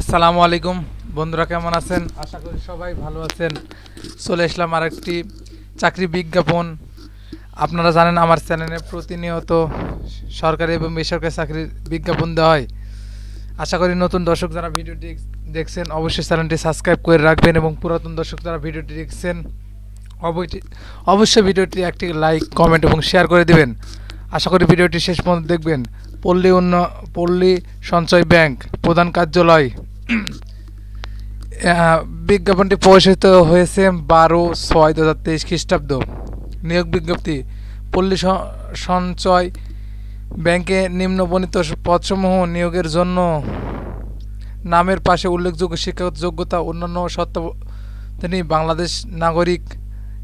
আসসালামু আলাইকুম বন্ধুরা, কেমন আছেন? আশা করি সবাই ভালো আছেন। চলে আসলাম আরেকটি চাকরি বিজ্ঞাপন। আপনারা জানেন আমার চ্যানেলে প্রতিনিয়ত সরকারি এবং বেসরকারি চাকরির বিজ্ঞাপন দেওয়া হয়। আশা করি নতুন দর্শক যারা ভিডিওটি দেখছেন অবশ্যই চ্যানেলটি সাবস্ক্রাইব করে রাখবেন এবং পুরাতন দর্শক যারা ভিডিওটি দেখছেন অবশ্যই ভিডিওটি একটি লাইক, কমেন্ট এবং শেয়ার করে দিবেন। আশা করি ভিডিওটি শেষ পর্যন্ত দেখবেন। পল্লী সঞ্চয় ব্যাংক প্রধান কার্যালয়। বিজ্ঞাপনটি প্রকাশিত হয়েছে 12/6/2023 খ্রিস্টাব্দ। নিয়োগ বিজ্ঞপ্তি: পল্লী সঞ্চয় ব্যাংকে নিম্নবর্ণিত পদসমূহ নিয়োগের জন্য নামের পাশে উল্লেখযোগ্য শিক্ষাগত যোগ্যতা অন্যান্য শর্তাবলী বাংলাদেশ নাগরিক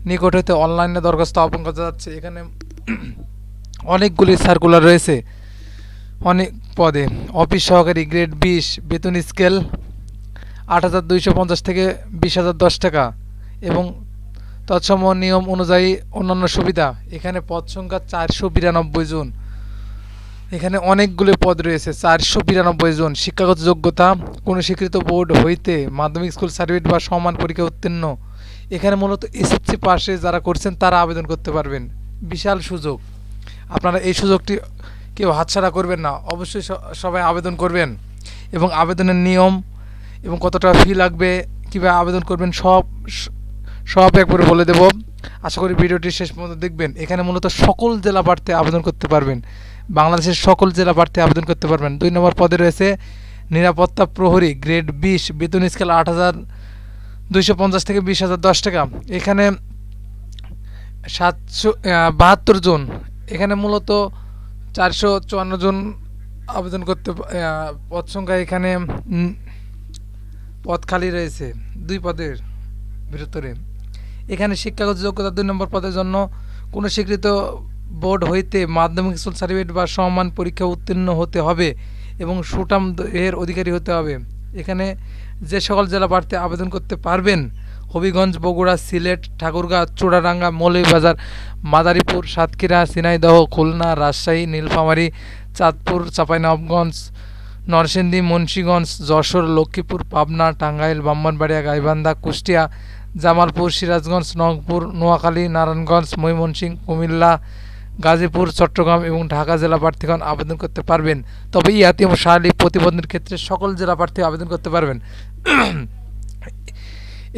নিকট হতে অনলাইনে দরখাস্ত আহ্বান করা যাচ্ছে। এখানে অনেকগুলি সার্কুলার রয়েছে অনেক পদে। অফিস সহকারী গ্রেড 20, বেতন স্কেল 8,250 থেকে 20,010 টাকা এবং তৎসম নিয়ম অনুযায়ী অন্যান্য সুবিধা। এখানে পদ সংখ্যা 492 জন। এখানে অনেকগুলি পদ রয়েছে, 492 জন। শিক্ষাগত যোগ্যতা: কোনো স্বীকৃত বোর্ড হইতে মাধ্যমিক স্কুল সার্টিফিকেট বা সমান পরীক্ষা উত্তীর্ণ। এখানে মূলত এসএসসি পাশে যারা করছেন তারা আবেদন করতে পারবেন। বিশাল সুযোগ, আপনারা এই সুযোগটি কেউ হাতছাড়া করবেন না। অবশ্যই সবাই আবেদন করবেন এবং আবেদনের নিয়ম এবং কত টাকা ফি লাগবে, কীভাবে আবেদন করবেন সব একবারে বলে দেব। আশা করি ভিডিওটি শেষ পর্যন্ত দেখবেন। এখানে মূলত সকল জেলা প্রার্থী আবেদন করতে পারবেন। বাংলাদেশের সকল জেলা প্রার্থী আবেদন করতে পারবেন। 2 নম্বর পদে রয়েছে নিরাপত্তা প্রহরী গ্রেড 20, বেতন স্কেল 8,250 থেকে 20,010 টাকা। এখানে 772 জন। এখানে মূলত 454 জন আবেদন করতে পদ সংখ্যা। এখানে পদ খালি রয়েছে 2 পদের ভিতরে। এখানে শিক্ষাগত যোগ্যতা: 2 নম্বর পদের জন্য কোনো স্বীকৃত বোর্ড হইতে মাধ্যমিক স্কুল সার্টিফিকেট বা সমান পরীক্ষা উত্তীর্ণ হতে হবে এবং সুঠাম এর অধিকারী হতে হবে। এখানে যে সকল জেলা প্রার্থী আবেদন করতে পারবেন: হবিগঞ্জ, বগুড়া, সিলেট, ঠাকুরগাঁ, চুড়াডাঙ্গা, মৌলভীবাজার, মাদারীপুর, সাতক্ষীরা, ঝিনাইদহ, খুলনা, রাজশাহী, নীলফামারী, চাঁদপুর, চাঁপাইনবাবগঞ্জ, নরসিংদী, মুন্সিগঞ্জ, যশোর, লক্ষ্মীপুর, পাবনা, টাঙ্গাইল, ব্রাহ্মণবাড়িয়া, গাইবান্ধা, কুষ্টিয়া, জামালপুর, সিরাজগঞ্জ, রংপুর, নোয়াখালী, নারায়ণগঞ্জ, ময়মনসিংহ, কুমিল্লা, গাজীপুর, চট্টগ্রাম এবং ঢাকা জেলা প্রার্থীগণ আবেদন করতে পারবেন। তবে ইয়াতি এবং শারীরিক প্রতিবন্ধীর ক্ষেত্রে সকল জেলা প্রার্থী আবেদন করতে পারবেন।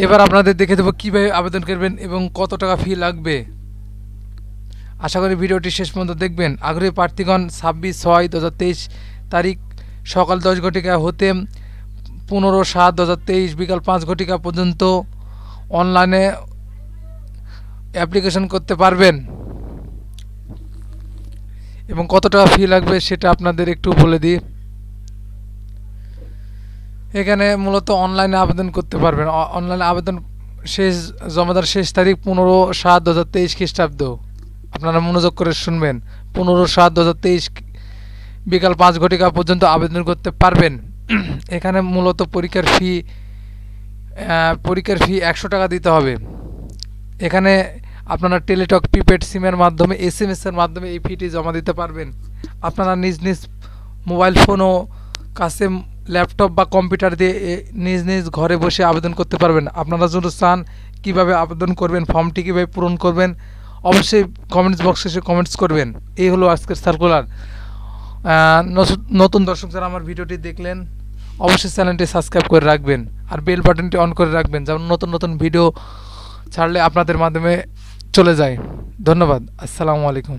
এবার আপনাদের দেখে দেবো কীভাবে আবেদন করবেন এবং কত টাকা ফি লাগবে। আশা করি ভিডিওটি শেষ পর্যন্ত দেখবেন। আগ্রহী প্রার্থীগণ 26/6/2023 তারিখ সকাল 10 ঘটিকা হতে 15/7/2023 বিকাল 5 ঘটিকা পর্যন্ত অনলাইনে অ্যাপ্লিকেশন করতে পারবেন এবং কত টাকা ফি লাগবে সেটা আপনাদের একটু বলে দিই। এখানে মূলত অনলাইনে আবেদন করতে পারবেন। অনলাইনে আবেদন জমাদার শেষ তারিখ 15/7/2023 খ্রিস্টাব্দ। আপনারা মনোযোগ করে শুনবেন। 15/7/2023 বিকাল 5 ঘটিকা পর্যন্ত আবেদন করতে পারবেন। এখানে মূলত পরীক্ষার ফি 100 টাকা দিতে হবে। এখানে আপনারা টেলিটক, প্রিপেড সিমের মাধ্যমে, SMS এর মাধ্যমে এই ফিটি জমা দিতে পারবেন। আপনারা নিজ নিজ মোবাইল ফোন ও কাছে ল্যাপটপ বা কম্পিউটার দিয়ে নিজ ঘরে বসে আবেদন করতে পারবেন। আপনারা যদি চান কীভাবে আবেদন করবেন, ফর্মটি কীভাবে পূরণ করবেন, অবশ্যই কমেন্টস বক্সে এসে কমেন্টস করবেন। এই হলো আজকের সার্কুলার। নতুন দর্শক যারা আমার ভিডিওটি দেখলেন অবশ্যই চ্যানেলটি সাবস্ক্রাইব করে রাখবেন আর বেল বাটনটি অন করে রাখবেন, যেমন নতুন নতুন ভিডিও ছাড়লে আপনাদের মাধ্যমে চলে যায়। ধন্যবাদ। আসসালামু আলাইকুম।